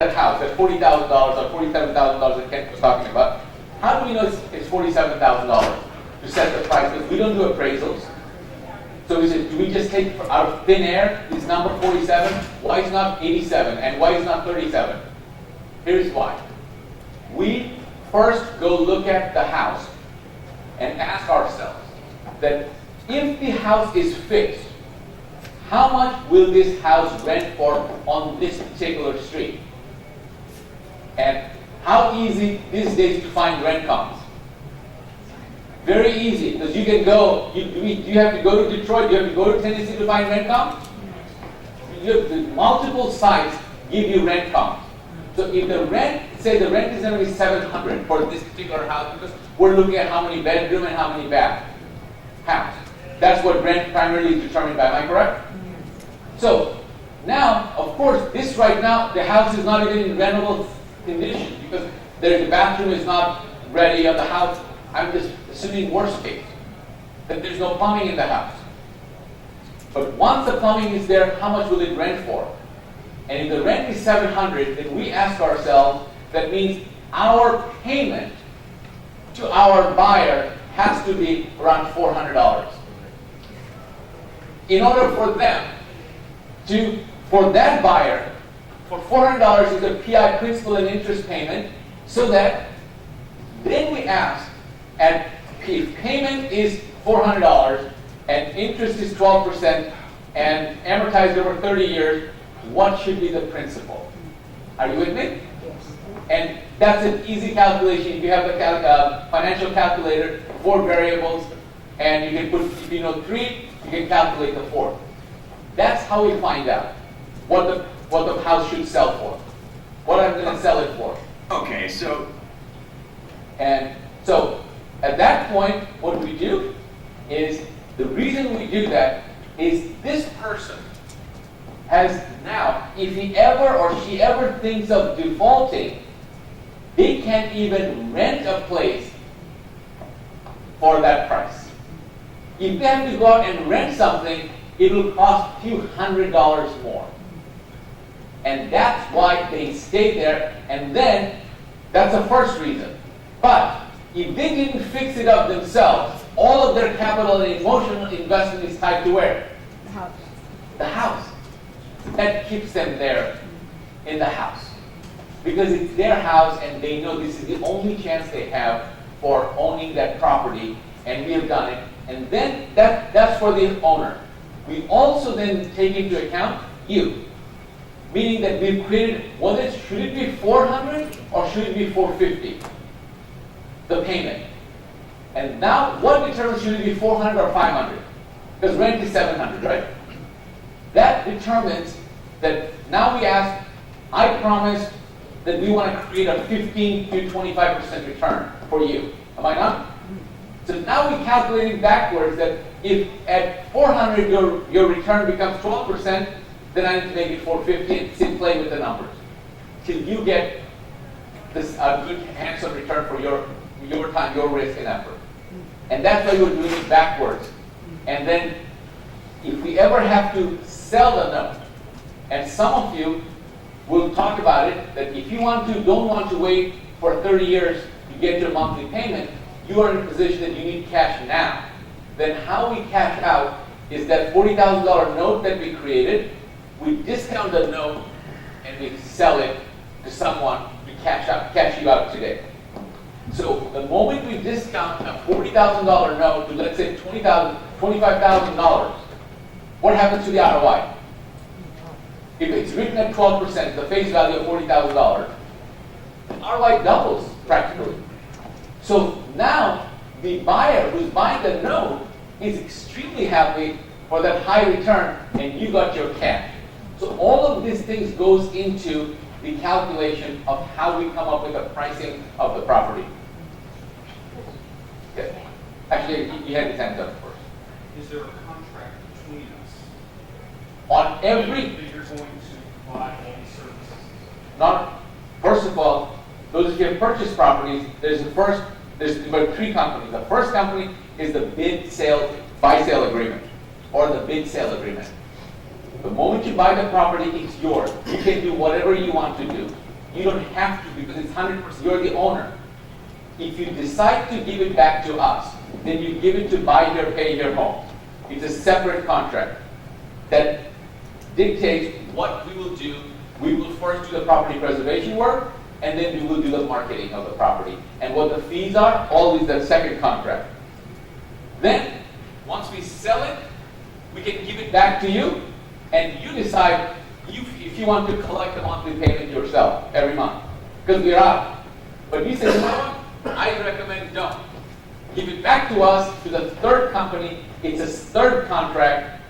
that house, that $40,000 or $47,000 that Kent was talking about, how do we know it's $47,000 to set the price? Because we don't do appraisals. So we said, do we just take out of thin air this number 47? Why is not 87? And why is not 37? Here's why. We first go look at the house and ask ourselves that if the house is fixed, how much will this house rent for on this particular street? And how easy these days to find rent comps? Very easy, because you can go, do you have to go to Detroit, do you have to go to Tennessee to find rent comps? Multiple sites give you rent comps. So if the rent, say the rent is going to be $700 for this particular house, because we're looking at how many bedroom and how many bath house. That's what rent primarily is determined by, am I correct? So now, of course, this right now, the house is not even in rentable condition because the bathroom is not ready on the house. I'm just assuming worst case, that there's no plumbing in the house. But once the plumbing is there, how much will it rent for? And if the rent is $700, then we ask ourselves, that means our payment to our buyer has to be around $400. In order for them to, for that buyer, for $400 is a PI principal and interest payment, so that then we ask, and if payment is $400 and interest is 12% and amortized over 30 years, what should be the principal? Are you with me? Yes. And that's an easy calculation. If you have the financial calculator, 4 variables, and you can put, if you know 3, you can calculate the 4th. That's how we find out what the house should sell for, what I'm going to sell it for. Okay, so. And so at that point, what we do is, the reason we do that is this person has now, if he ever or she ever thinks of defaulting, they can't even rent a place for that price. If they have to go out and rent something, it will cost a few $100s more. And that's why they stay there, and then that's the first reason. But if they didn't fix it up themselves, all of their capital and emotional investment is tied to where? The house. The house. That keeps them there in the house. Because it's their house and they know this is the only chance they have for owning that property, and we have done it. And then that's for the owner. We also then take into account you. Meaning that we've created, should it be $400 or should it be $450? The payment. And now, what determines should it be $400 or $500? Because rent is $700, right? That determines that now we ask, I promise that we want to create a 15 to 25% return for you. Am I not? So now we calculating backwards that if at $400 your return becomes 12%, then I need to make it $450 and sit play with the numbers till you get this good handsome return for your time, your risk and effort. And that's why we're doing it backwards. And then if we ever have to sell the note, and some of you will talk about it, that if you don't want to wait for 30 years to get your monthly payment, you are in a position that you need cash now. Then how we cash out is that $40,000 note that we created. We discount the note and we sell it to someone to cash you out today. So the moment we discount a $40,000 note to, let's say, $25,000, what happens to the ROI? If it's written at 12%, the face value of $40,000, the ROI doubles practically. So now the buyer who's buying the note is extremely happy for that high return, and you got your cash. So all of these things goes into the calculation of how we come up with the pricing of the property. Okay. Actually, you had your hands up first. Is there a contract between us? On every, that you're going to provide all these services? not, first of all, those of you who have purchased properties, there's about 3 companies. The first company is the buy-sale agreement, or the bid sale agreement. The moment you buy the property, it's yours. You can do whatever you want to do. You don't have to because it's 100%, you're the owner. If you decide to give it back to us, then you give it to buy here, pay here home. It's a separate contract that dictates what we will do. We will first do the property preservation work, and then we will do the marketing of the property. And what the fees are, always that second contract. Then, once we sell it, we can give it back to you, and you decide if you want to collect a monthly payment yourself every month, because we're out. But we say, you know what? I recommend don't. Give it back to us, to the third company. It's a third contract,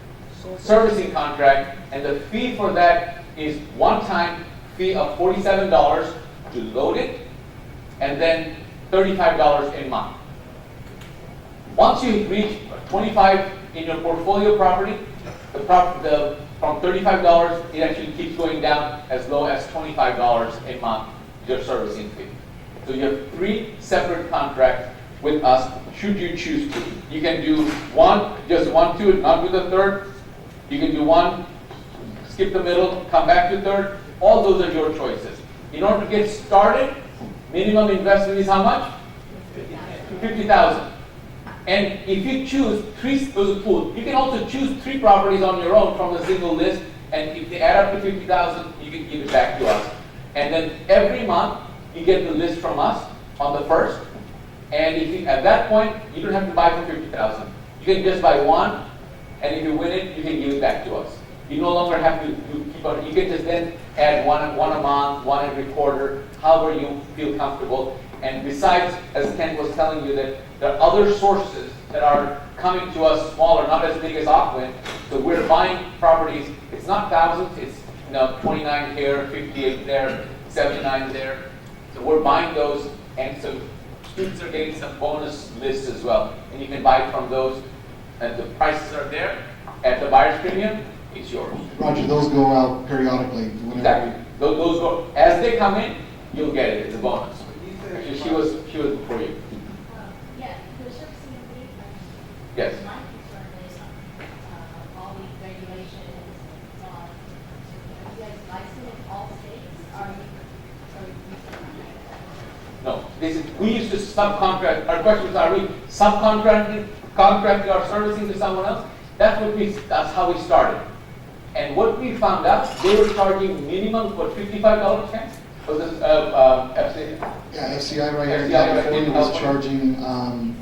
servicing contract, and the fee for that is one-time fee of $47 to load it, and then $35 a month. Once you reach 25 in your portfolio property, from $35, it actually keeps going down as low as $25 a month, your servicing fee. So you have 3 separate contracts with us, should you choose to. You can do one, just one, two, not do the third. You can do one, skip the middle, come back to third. All those are your choices. In order to get started, minimum investment is how much? $50,000. And if you choose 3, those are pool. You can also choose 3 properties on your own from a single list, and if they add up to $50,000, you can give it back to us. And then every month, you get the list from us on the first. And if you, at that point, you don't have to buy for $50,000. You can just buy one, and if you win it, you can give it back to us. You no longer have to keep on. You can just then add one a month, one every quarter, however you feel comfortable. And besides, as Ken was telling you, that there are other sources that are coming to us smaller, not as big as Auckland. So we're buying properties. It's not thousands. It's 29 here, 58 there, 79 there. So we're buying those, and so students are getting some bonus lists as well. And you can buy from those, and the prices are there at the buyer's premium. It's yours. Roger, those go out periodically. Exactly. Those go as they come in. You'll get it. It's a bonus. Actually, she was before you. Yeah, the servicing fee. Yes. My concern is all the regulations. Are you guys licensed in all states? Are you No. We used to subcontract. Our question was, are we subcontracting our servicing to someone else? That's how we started. And what we found out, they were charging minimum for $55 chance. Was this FCA? Yeah, FCI right here in FCI California was California. charging,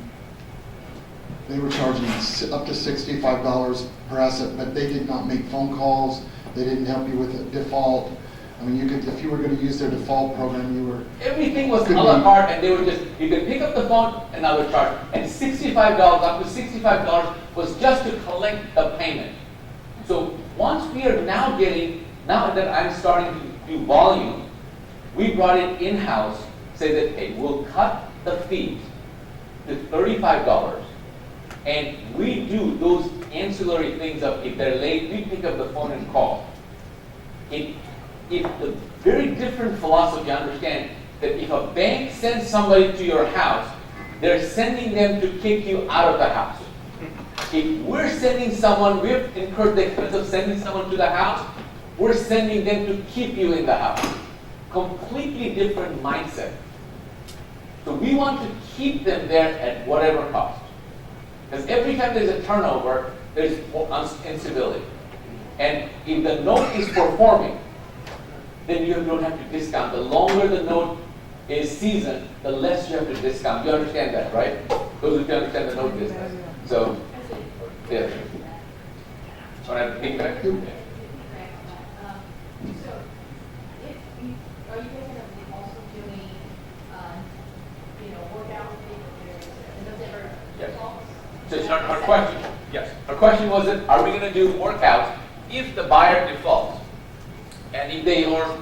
they were charging up to $65 per asset, but they did not make phone calls. They didn't help you with a default. I mean, you could, if you were going to use their default program, you were... Everything was a la carte, and they were just, you could pick up the phone, another charge. And $65, up to $65 was just to collect the payment. So once we are now that I'm starting to do volume, we brought it in-house, say that, hey, we'll cut the fees to $35, and we do those ancillary things of if they're late, we pick up the phone and call. If the very different philosophy, understand that if a bank sends somebody to your house, they're sending them to kick you out of the house. If we're sending someone, we've incurred the expense of sending someone to the house, we're sending them to keep you in the house. Completely different mindset. So we want to keep them there at whatever cost. Because every time there's a turnover, there's instability. And if the note is performing, then you don't have to discount. The longer the note is seasoned, the less you have to discount. You understand that, right? Those who understand the note business. So, yeah. Want to think back? So, if you, are you guys going to be also doing, workout with those ever Yes. talks? So our question, yes. Our question was that, are we going to do workouts if the buyer defaults? And if they or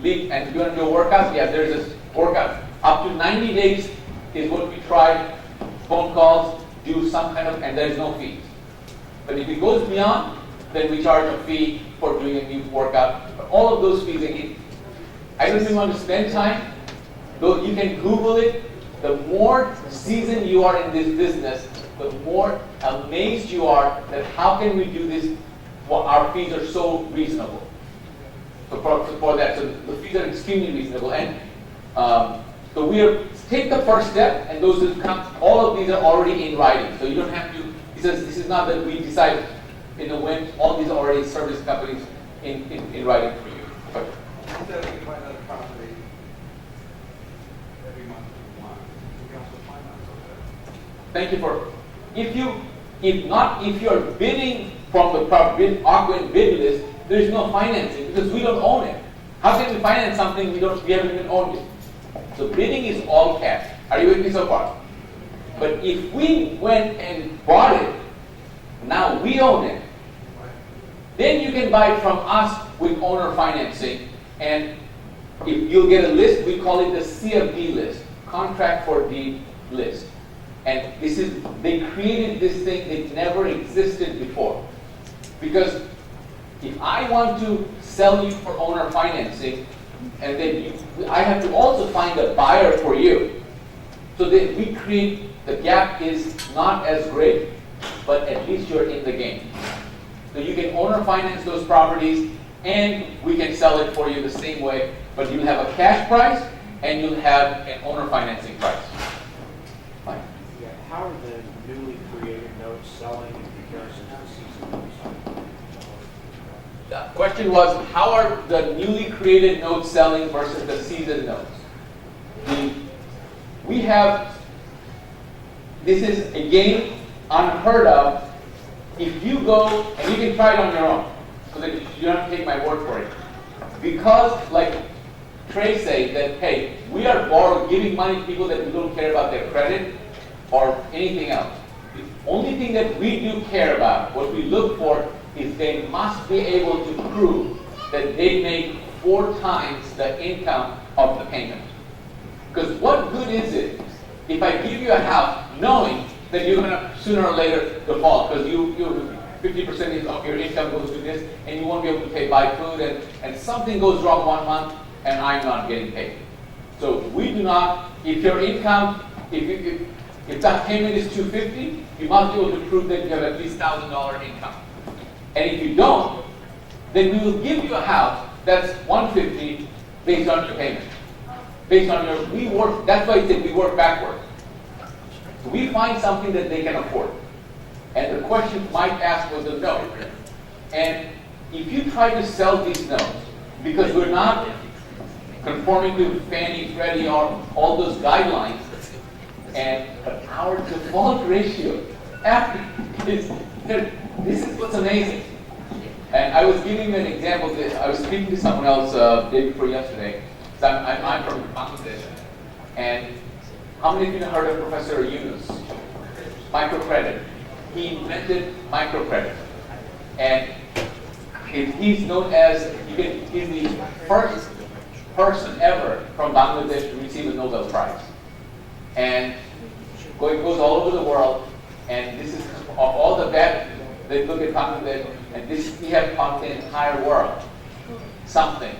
leave and you're going to do a workout, yes, there's this workout. Up to 90 days is what we tried. Phone calls, do some kind of, and there's no fees. But if it goes beyond, then we charge a fee for doing a new workout. But all of those fees, again, I don't even want to spend time. Though you can Google it. The more seasoned you are in this business, the more amazed you are that how can we do this? Well, our fees are so reasonable. So for that, so the fees are extremely reasonable. And so we are, take the first step, and those who come, all of these are already in writing. So you don't have to, he says, this is not that we decide in the wind, all these are already service companies in writing for you. But, Instead of buying another property every month if you want, we can also finance over thank you for, if you're bidding from the Aquin bid list, there's no financing because we don't own it. How can we finance something we haven't even owned it? So bidding is all cash. Are you with me so far? But if we went and bought it, now we own it, then you can buy it from us with owner financing. And if you'll get a list, we call it the CFD list, contract for deed list. And this is, they created this thing that never existed before. Because if I want to sell you for owner financing, and then I have to also find a buyer for you. So that we create, the gap is not as great, but at least you're in the game. So you can owner finance those properties, and we can sell it for you the same way, but you'll have a cash price, and you'll have an owner financing price. Fine. Yeah, how are the newly created notes selling in comparison to the seasoned notes? The question was, how are the newly created notes selling versus the seasoned notes? We have, this is again unheard of. If you go, and you can try it on your own, so that you don't have to take my word for it. Because, like Trey said, that hey, we are giving money to people that we don't care about their credit or anything else. The only thing that we do care about, what we look for, is they must be able to prove that they make 4 times the income of the payment. Because what good is it if I give you a house knowing that you're going to sooner or later default because you 50% of your income goes to this and you won't be able to pay buy food and something goes wrong 1 month and I'm not getting paid. So we do not, if your income, if that payment is $250, you must be able to prove that you have at least $1,000 income. And if you don't, then we will give you a house that's $150 based on your payment. Based on your, that's why I said we work backward. So we find something that they can afford. And the question Mike asked was a note. And if you try to sell these notes, because we're not conforming to Fannie, Freddie, or all those guidelines, and our default ratio after is, this is what's amazing. And I was giving you an example. I was speaking to someone else day before yesterday. So I'm from Bangladesh. And how many of you have heard of Professor Yunus? Microcredit. He invented microcredit. And he's known as, he's the first person ever from Bangladesh to receive a Nobel Prize. And it goes all over the world. And this is, of all the bad, they look at Bangladesh, and this, he has taught the entire world something.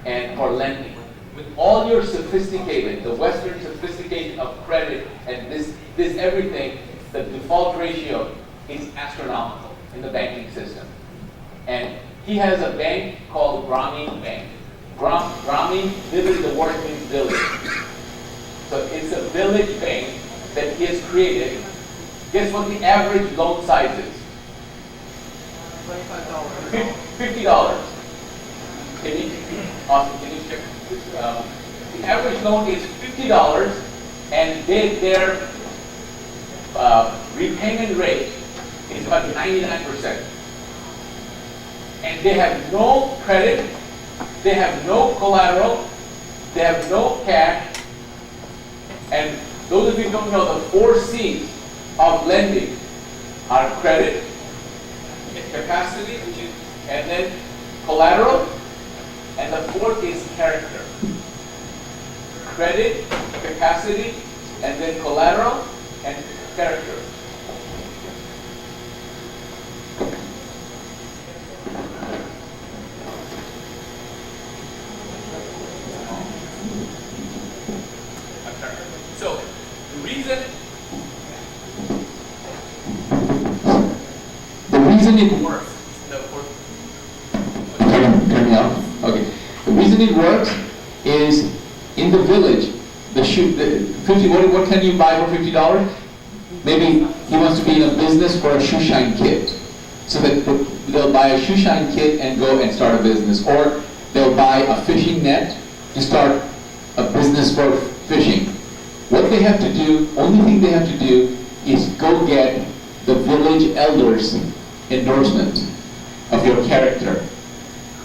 And for lending. With all your sophisticated, the Western sophistication of credit and this everything, the default ratio is astronomical in the banking system. And he has a bank called Grameen Bank. Grameen, literally the word means village. So it's a village bank that he has created. Guess what the average loan size is? $50. Awesome, can you check this? The average loan is $50 and their repayment rate is about 99%. And they have no credit, they have no collateral, they have no cash. And those of you who don't know, the 4 C's of lending are credit, capacity, and then collateral, and the 4th is character. Credit, capacity, and then collateral, and character. So, the reason it works, turn me off. Okay. The reason it works is in the village, the 50, what can you buy for $50? Maybe he wants to be in a business for a shoe shine kit. So that they'll buy a shoe shine kit and go and start a business. Or they'll buy a fishing net to start a business for fishing. What they have to do, only thing they have to do is go get the village elders' endorsement of your character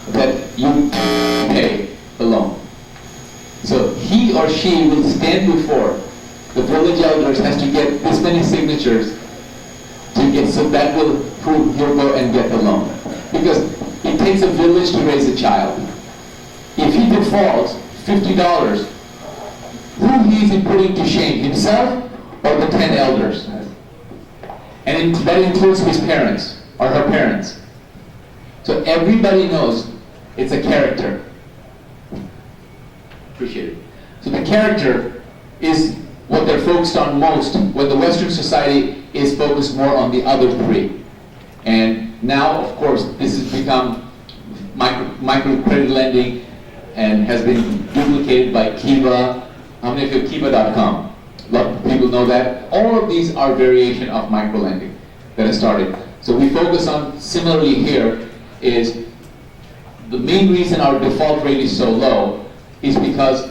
that you pay the loan. So he or she will stand before the village elders, has to get this many signatures to get, so that will prove he'll go and get the loan. Because it takes a village to raise a child. If he defaults $50, who he is putting to shame, himself or the 10 elders? And that includes his parents or her parents. So everybody knows it's a character. Appreciate it. So the character is what they're focused on most, when the Western society is focused more on the other three. And now, of course, this has become microcredit lending and has been duplicated by Kiva. How many of you have Kiva.com? A lot of people know that. All of these are variation of microlending that has started. So we focus on, similarly here, is the main reason our default rate is so low is because